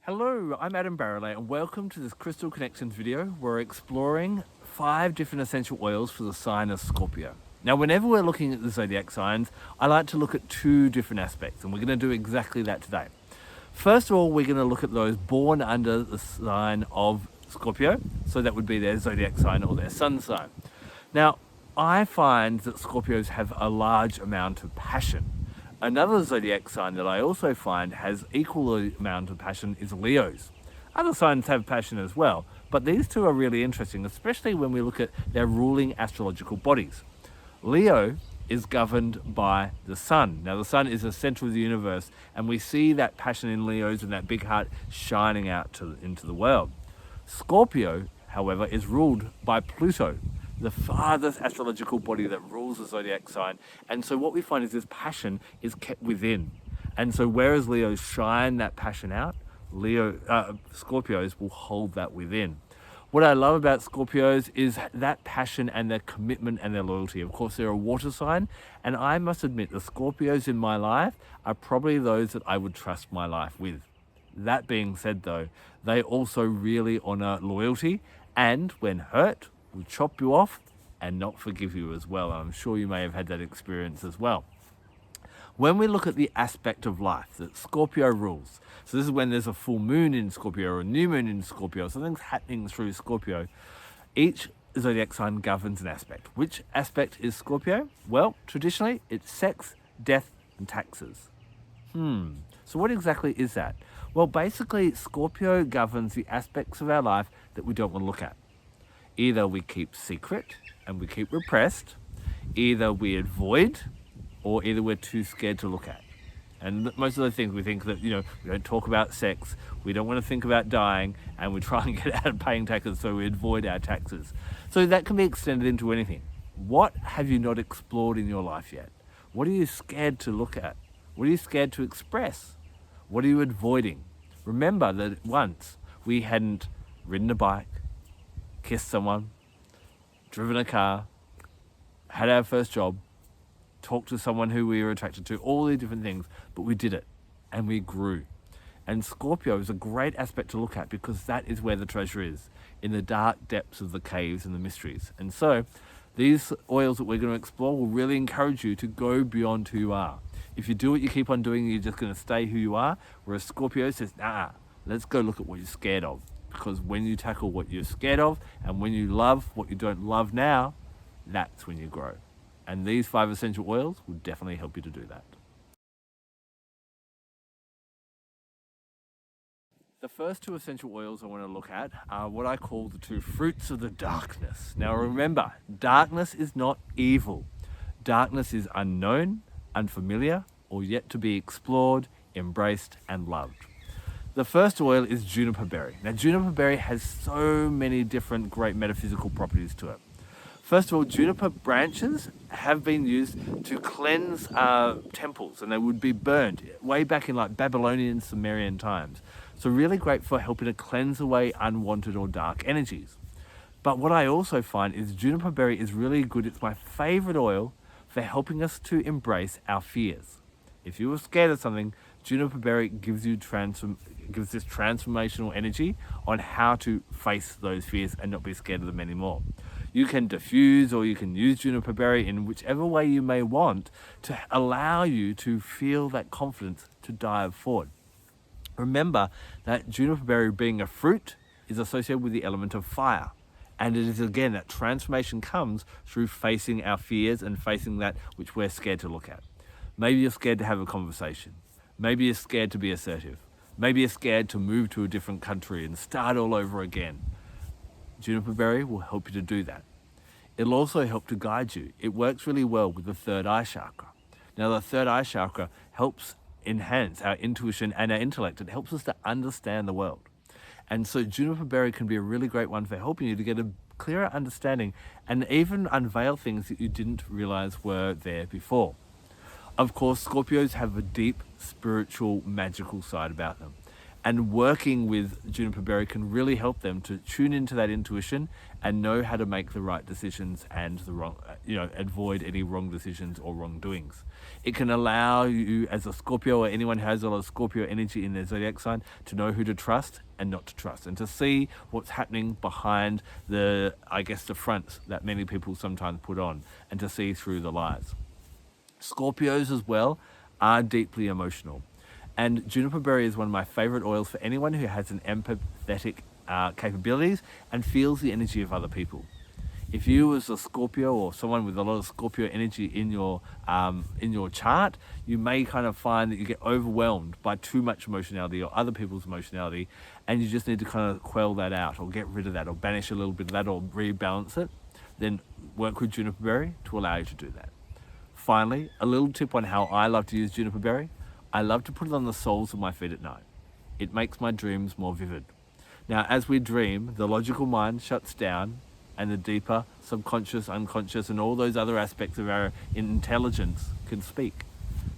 Hello, I'm Adam Barralet and welcome to this Crystal Connections video where we're exploring 5 different essential oils for the sign of Scorpio. Now, whenever we're looking at the zodiac signs, I like to look at 2 different aspects, and we're going to do exactly that today. First of all, we're going to look at those born under the sign of Scorpio, so that would be their zodiac sign or their sun sign. Now, I find that Scorpios have a large amount of passion. Another zodiac sign that I also find has equal amount of passion is Leos. Other signs have passion as well, but these 2 are really interesting, especially when we look at their ruling astrological bodies. Leo is governed by the sun. Now, the sun is the center of the universe, and we see that passion in Leos and that big heart shining out into the world. Scorpio, however, is ruled by Pluto, the farthest astrological body that rules the zodiac sign. And so what we find is this passion is kept within. And so whereas Leos shine that passion out, Scorpios will hold that within. What I love about Scorpios is that passion and their commitment and their loyalty. Of course, they're a water sign, and I must admit the Scorpios in my life are probably those that I would trust my life with. That being said though, they also really honor loyalty, and when hurt, will chop you off and not forgive you as well. I'm sure you may have had that experience as well. When we look at the aspect of life that Scorpio rules, so this is when there's a full moon in Scorpio or a new moon in Scorpio, something's happening through Scorpio, each zodiac sign governs an aspect. Which aspect is Scorpio? Well, traditionally it's sex, death, and taxes. So what exactly is that? Well, basically Scorpio governs the aspects of our life that we don't want to look at. Either we keep secret and we keep repressed, either we avoid, or either we're too scared to look at. And most of the things we think that, we don't talk about sex, we don't want to think about dying, and we try and get out of paying taxes, so we avoid our taxes. So that can be extended into anything. What have you not explored in your life yet? What are you scared to look at? What are you scared to express? What are you avoiding? Remember that once we hadn't ridden a bike, kissed someone, driven a car, had our first job, talked to someone who we were attracted to, all these different things, but we did it and we grew. And Scorpio is a great aspect to look at because that is where the treasure is, in the dark depths of the caves and the mysteries. And so these oils that we're going to explore will really encourage you to go beyond who you are. If you do what you keep on doing, you're just going to stay who you are, whereas Scorpio says, let's go look at what you're scared of. Because when you tackle what you're scared of and when you love what you don't love now, that's when you grow. And these 5 essential oils will definitely help you to do that. The first 2 essential oils I want to look at are what I call the 2 fruits of the darkness. Now remember, darkness is not evil. Darkness is unknown, unfamiliar, or yet to be explored, embraced, and loved. The first oil is Juniper Berry. Now, Juniper Berry has so many different great metaphysical properties to it. First of all, juniper branches have been used to cleanse temples, and they would be burned way back in like Babylonian, Sumerian times. So really great for helping to cleanse away unwanted or dark energies. But what I also find is Juniper Berry is really good. It's my favorite oil for helping us to embrace our fears. If you were scared of something, Juniper Berry gives you this transformational energy on how to face those fears and not be scared of them anymore. You can diffuse or you can use Juniper Berry in whichever way you may want to allow you to feel that confidence to dive forward. Remember that Juniper Berry, being a fruit, is associated with the element of fire. And it is, again, that transformation comes through facing our fears and facing that which we're scared to look at. Maybe you're scared to have a conversation. Maybe you're scared to be assertive. Maybe you're scared to move to a different country and start all over again. Juniper Berry will help you to do that. It'll also help to guide you. It works really well with the 3rd eye chakra. Now, the 3rd eye chakra helps enhance our intuition and our intellect. It helps us to understand the world. And so Juniper Berry can be a really great one for helping you to get a clearer understanding and even unveil things that you didn't realize were there before. Of course, Scorpios have a deep spiritual, magical side about them. And working with Juniper Berry can really help them to tune into that intuition and know how to make the right decisions and avoid any wrong decisions or wrongdoings. It can allow you as a Scorpio or anyone who has a lot of Scorpio energy in their zodiac sign to know who to trust and not to trust, and to see what's happening behind the fronts that many people sometimes put on, and to see through the lies. Scorpios as well are deeply emotional. And Juniper Berry is one of my favorite oils for anyone who has an empathetic capabilities and feels the energy of other people. If you as a Scorpio or someone with a lot of Scorpio energy in your chart, you may kind of find that you get overwhelmed by too much emotionality or other people's emotionality, and you just need to kind of quell that out or get rid of that or banish a little bit of that or rebalance it. Then work with Juniper Berry to allow you to do that. Finally, a little tip on how I love to use Juniper Berry. I love to put it on the soles of my feet at night. It makes my dreams more vivid. Now, as we dream, the logical mind shuts down and the deeper subconscious, unconscious, and all those other aspects of our intelligence can speak.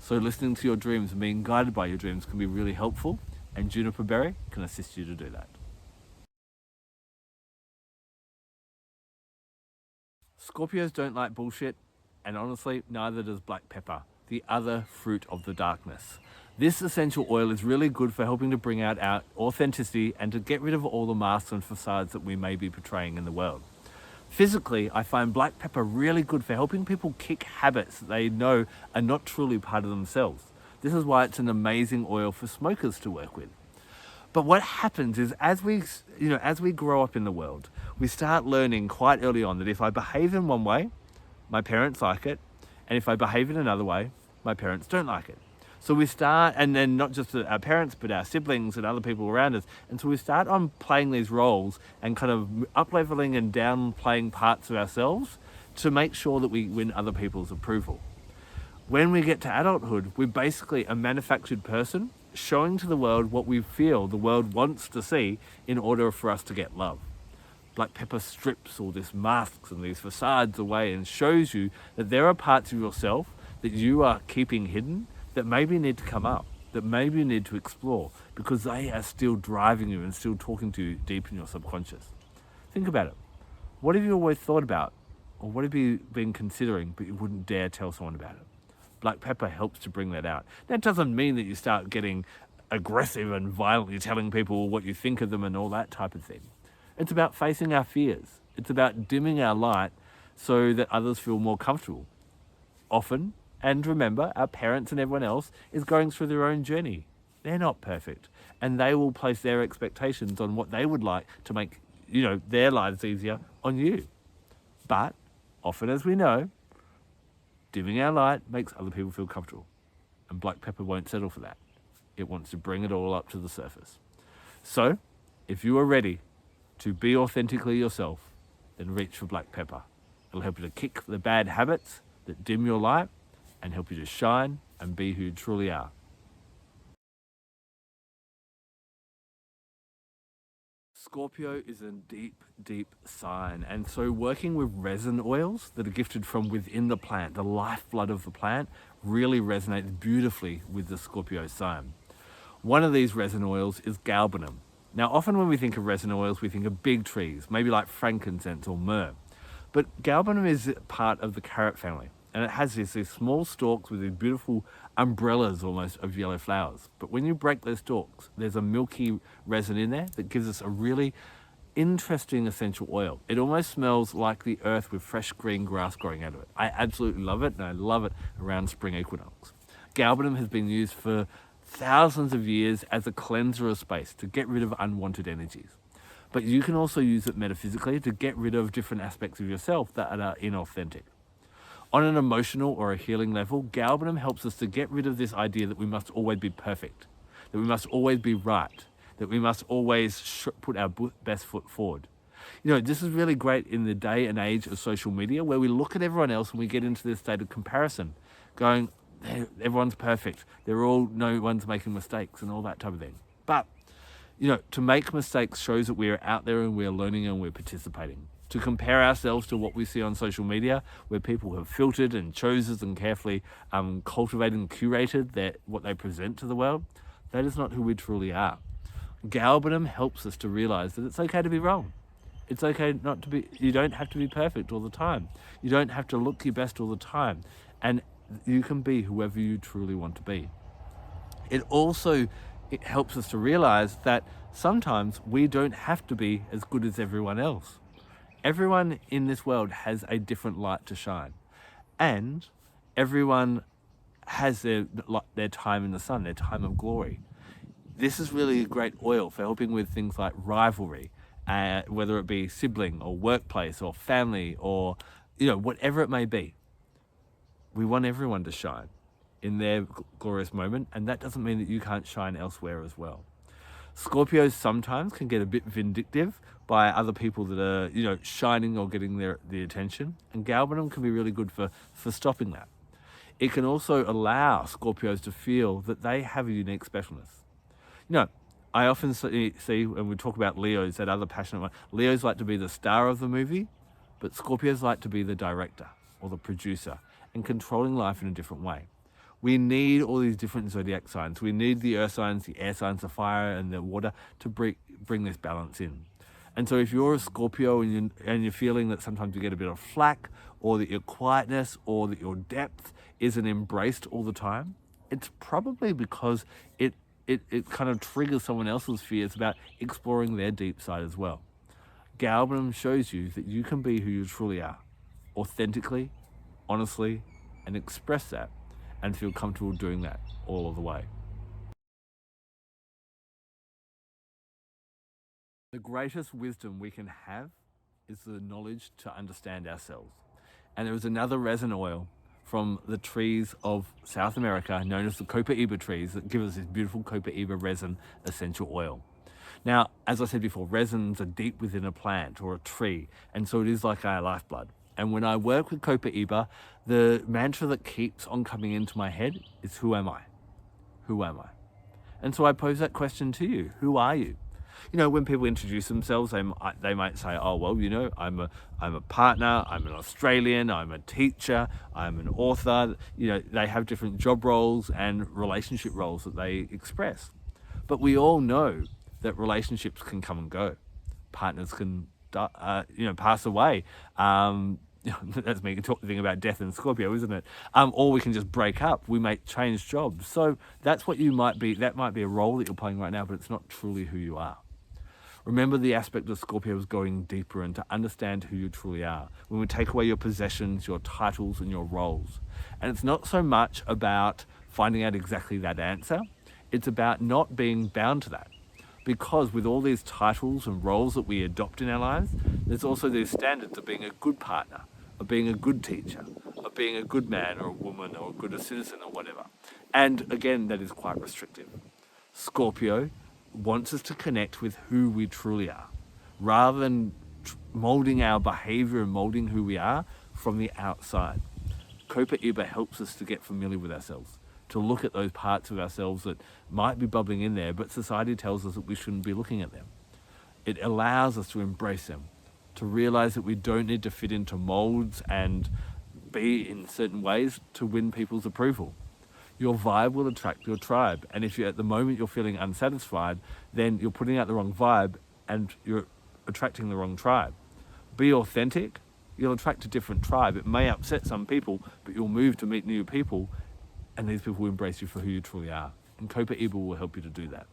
So listening to your dreams and being guided by your dreams can be really helpful, and Juniper Berry can assist you to do that. Scorpios don't like bullshit, and honestly, neither does black pepper, the other fruit of the darkness. This essential oil is really good for helping to bring out our authenticity and to get rid of all the masks and facades that we may be portraying in the world. Physically, I find black pepper really good for helping people kick habits that they know are not truly part of themselves. This is why it's an amazing oil for smokers to work with. But what happens is as we grow up in the world, we start learning quite early on that if I behave in one way, my parents like it, and if I behave in another way, my parents don't like it. So we start, and then not just our parents, but our siblings and other people around us. And so we start on playing these roles and kind of up-leveling and downplaying parts of ourselves to make sure that we win other people's approval. When we get to adulthood, we're basically a manufactured person showing to the world what we feel the world wants to see in order for us to get love. Black pepper strips all these masks and these facades away and shows you that there are parts of yourself that you are keeping hidden that maybe need to come up, that maybe you need to explore, because they are still driving you and still talking to you deep in your subconscious. Think about it. What have you always thought about, or what have you been considering, but you wouldn't dare tell someone about it? Black pepper helps to bring that out. That doesn't mean that you start getting aggressive and violently telling people what you think of them and all that type of thing. It's about facing our fears. It's about dimming our light so that others feel more comfortable. Often, and remember, our parents and everyone else is going through their own journey. They're not perfect, and they will place their expectations on what they would like to make, their lives easier on you. But often, as we know, dimming our light makes other people feel comfortable, and black pepper won't settle for that. It wants to bring it all up to the surface. So, if you are ready to be authentically yourself, then reach for black pepper. It'll help you to kick the bad habits that dim your light and help you to shine and be who you truly are. Scorpio is a deep, deep sign, and so working with resin oils that are gifted from within the plant, the lifeblood of the plant, really resonates beautifully with the Scorpio sign. One of these resin oils is Galbanum. Now, often when we think of resin oils, we think of big trees, maybe like frankincense or myrrh. But Galbanum is part of the carrot family, and it has these small stalks with these beautiful umbrellas almost of yellow flowers. But when you break those stalks, there's a milky resin in there that gives us a really interesting essential oil. It almost smells like the earth with fresh green grass growing out of it. I absolutely love it, and I love it around spring equinox. Galbanum has been used for thousands of years as a cleanser of space to get rid of unwanted energies. But you can also use it metaphysically to get rid of different aspects of yourself that are inauthentic. On an emotional or a healing level, Galbanum helps us to get rid of this idea that we must always be perfect, that we must always be right, that we must always put our best foot forward. This is really great in the day and age of social media, where we look at everyone else and we get into this state of comparison, going, everyone's perfect, no one's making mistakes and all that type of thing. But, to make mistakes shows that we're out there and we're learning and we're participating. To compare ourselves to what we see on social media, where people have filtered and chosen and carefully cultivated and curated what they present to the world, that is not who we truly are. Galbanum helps us to realize that it's okay to be wrong. It's okay not to be, you don't have to be perfect all the time. You don't have to look your best all the time. And you can be whoever you truly want to be. It helps us to realize that sometimes we don't have to be as good as everyone else. Everyone in this world has a different light to shine. And everyone has their time in the sun, their time of glory. This is really a great oil for helping with things like rivalry, whether it be sibling or workplace or family or, whatever it may be. We want everyone to shine in their glorious moment, and that doesn't mean that you can't shine elsewhere as well. Scorpios sometimes can get a bit vindictive by other people that are, shining or getting the attention, and Galbanum can be really good for stopping that. It can also allow Scorpios to feel that they have a unique specialness. I often see when we talk about Leos, that other passionate one, Leos like to be the star of the movie, but Scorpios like to be the director or the producer and controlling life in a different way. We need all these different zodiac signs. We need the earth signs, the air signs, the fire and the water to bring this balance in. And so if you're a Scorpio and you're feeling that sometimes you get a bit of flack, or that your quietness or that your depth isn't embraced all the time, it's probably because it kind of triggers someone else's fears about exploring their deep side as well. Galbanum shows you that you can be who you truly are, authentically, honestly, and express that and feel comfortable doing that all of the way. The greatest wisdom we can have is the knowledge to understand ourselves. And there is another resin oil from the trees of South America known as the Copaiba trees that give us this beautiful Copaiba resin essential oil. Now, as I said before, resins are deep within a plant or a tree, and so it is like our lifeblood. And when I work with Copaiba, the mantra that keeps on coming into my head is, who am I? Who am I? And so I pose that question to you. Who are you? When people introduce themselves, they might say, oh, well, I'm a partner, I'm an Australian, I'm a teacher, I'm an author. They have different job roles and relationship roles that they express. But we all know that relationships can come and go. Partners can, pass away. That's me talking about death in Scorpio, isn't it? Or we can just break up. We may change jobs. So that's what you might be. That might be a role that you're playing right now, but it's not truly who you are. Remember the aspect of Scorpio is going deeper and to understand who you truly are. When we take away your possessions, your titles, and your roles. And it's not so much about finding out exactly that answer. It's about not being bound to that. Because with all these titles and roles that we adopt in our lives, there's also these standards of being a good partner, of being a good teacher, of being a good man or a woman or a good citizen or whatever. And again, that is quite restrictive. Scorpio wants us to connect with who we truly are, rather than molding our behavior and molding who we are from the outside. Copaiba helps us to get familiar with ourselves, to look at those parts of ourselves that might be bubbling in there, but society tells us that we shouldn't be looking at them. It allows us to embrace them, to realize that we don't need to fit into molds and be in certain ways to win people's approval. Your vibe will attract your tribe. And if at the moment you're feeling unsatisfied, then you're putting out the wrong vibe and you're attracting the wrong tribe. Be authentic, you'll attract a different tribe. It may upset some people, but you'll move to meet new people, and these people will embrace you for who you truly are. And Copaiba will help you to do that.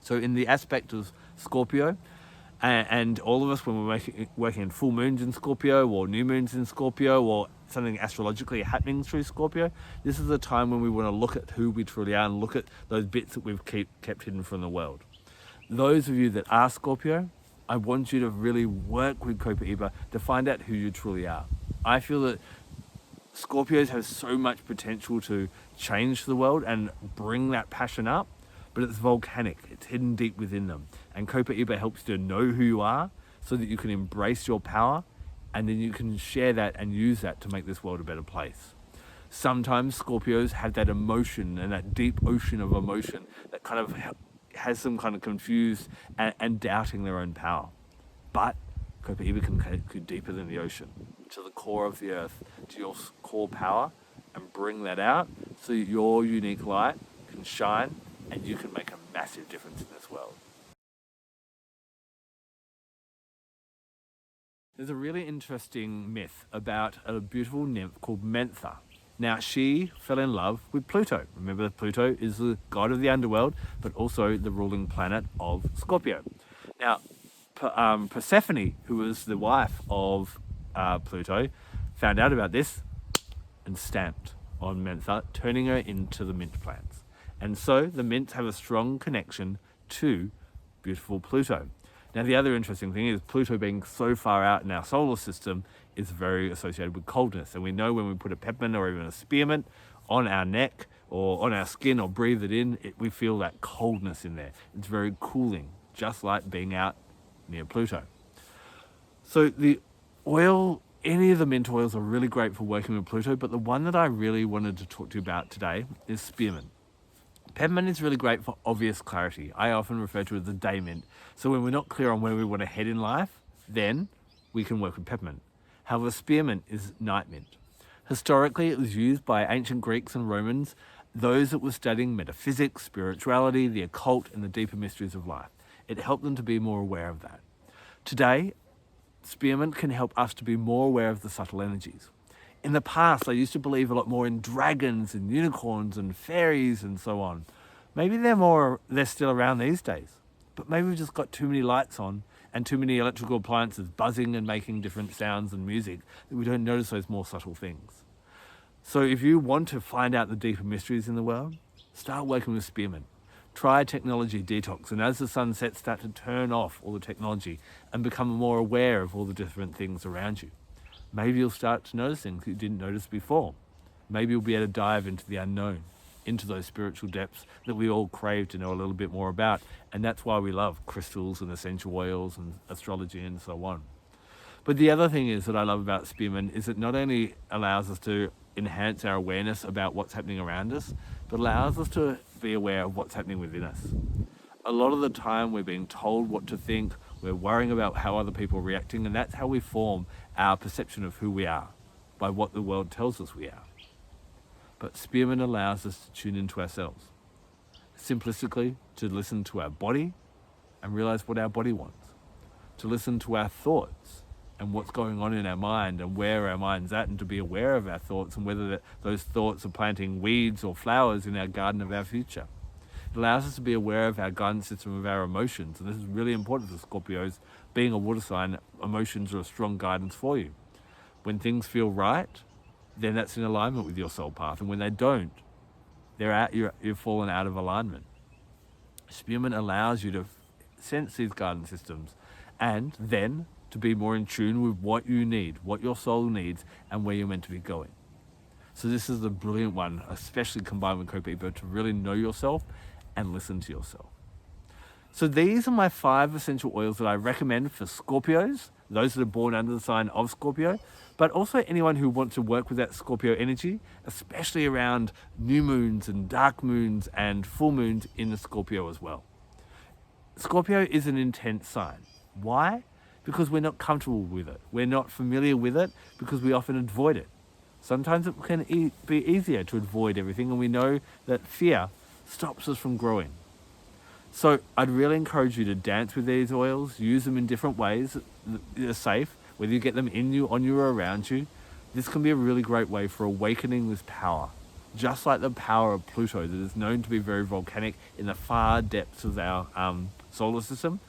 So in the aspect of Scorpio, and all of us, when we're working in full moons in Scorpio or new moons in Scorpio or something astrologically happening through Scorpio, this is the time when we want to look at who we truly are and look at those bits that we've kept hidden from the world. Those of you that are Scorpio, I want you to really work with Copaiba to find out who you truly are. I feel that Scorpios have so much potential to change the world and bring that passion up, but it's volcanic, it's hidden deep within them. And Copaiba helps you to know who you are so that you can embrace your power, and then you can share that and use that to make this world a better place. Sometimes Scorpios have that emotion and that deep ocean of emotion that kind of has them kind of confused and doubting their own power. But Copaiba can go deeper than the ocean, to the core of the earth, to your core power, and bring that out so your unique light can shine and you can make a massive difference in this world. There's a really interesting myth about a beautiful nymph called Mentha. Now, she fell in love with Pluto. Remember that Pluto is the god of the underworld, but also the ruling planet of Scorpio. Now, Persephone, who was the wife of Pluto, found out about this and stamped on Mentha, turning her into the mint plants. And so the mints have a strong connection to beautiful Pluto. Now, the other interesting thing is Pluto being so far out in our solar system is very associated with coldness. And we know when we put a peppermint or even a spearmint on our neck or on our skin or breathe it in, we feel that coldness in there. It's very cooling, just like being out near Pluto. So the oil, any of the mint oils are really great for working with Pluto, but the one that I really wanted to talk to you about today is spearmint. Peppermint is really great for obvious clarity. I often refer to it as the day mint. So when we're not clear on where we want to head in life, then we can work with peppermint. However, spearmint is night mint. Historically, it was used by ancient Greeks and Romans, those that were studying metaphysics, spirituality, the occult, and the deeper mysteries of life. It helped them to be more aware of that. Today, spearmint can help us to be more aware of the subtle energies. In the past, I used to believe a lot more in dragons and unicorns and fairies and so on. Maybe they're still around these days, but maybe we've just got too many lights on and too many electrical appliances buzzing and making different sounds and music that we don't notice those more subtle things. So if you want to find out the deeper mysteries in the world, start working with spearmint. Try technology detox, and as the sun sets, start to turn off all the technology and become more aware of all the different things around you. Maybe you'll start to notice things you didn't notice before. Maybe you'll be able to dive into the unknown, into those spiritual depths that we all crave to know a little bit more about. And that's why we love crystals and essential oils and astrology and so on. But the other thing is that I love about spearmint is it not only allows us to enhance our awareness about what's happening around us, but allows us to be aware of what's happening within us. A lot of the time we're being told what to think, we're worrying about how other people are reacting, and that's how we form our perception of who we are, by what the world tells us we are. But spearmint allows us to tune into ourselves. Simplistically, to listen to our body and realize what our body wants. To listen to our thoughts and what's going on in our mind and where our mind's at, and to be aware of our thoughts and whether those thoughts are planting weeds or flowers in our garden of our future. It allows us to be aware of our guidance system of our emotions. And this is really important for Scorpios. Being a water sign, emotions are a strong guidance for you. When things feel right, then that's in alignment with your soul path. And when they don't, you've fallen out of alignment. Spearmint allows you to sense these guidance systems and then to be more in tune with what you need, what your soul needs, and where you're meant to be going. So this is a brilliant one, especially combined with Copaiba, to really know yourself and listen to yourself. So these are my 5 essential oils that I recommend for Scorpios, those that are born under the sign of Scorpio, but also anyone who wants to work with that Scorpio energy, especially around new moons and dark moons and full moons in the Scorpio as well. Scorpio is an intense sign. Why? Because we're not comfortable with it. We're not familiar with it because we often avoid it. Sometimes it can be easier to avoid everything, and we know that fear stops us from growing. So I'd really encourage you to dance with these oils, use them in different ways that are safe, whether you get them in you, on you, or around you. This can be a really great way for awakening this power, just like the power of Pluto that is known to be very volcanic in the far depths of our solar system.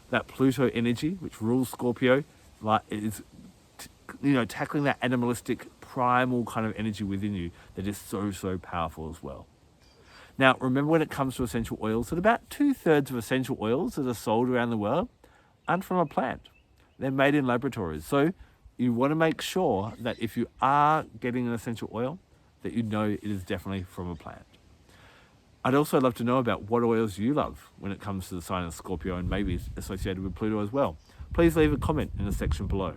That Pluto energy, which rules Scorpio, is tackling that animalistic, primal kind of energy within you that is so powerful as well. Now, remember when it comes to essential oils, that about 2/3 of essential oils that are sold around the world aren't from a plant. They're made in laboratories. So you want to make sure that if you are getting an essential oil, that you know it is definitely from a plant. I'd also love to know about what oils you love when it comes to the sign of Scorpio and maybe associated with Pluto as well. Please leave a comment in the section below.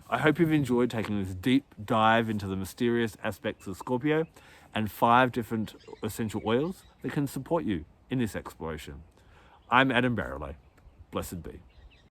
I hope you've enjoyed taking this deep dive into the mysterious aspects of Scorpio and 5 different essential oils that can support you in this exploration. I'm Barralet. Blessed be.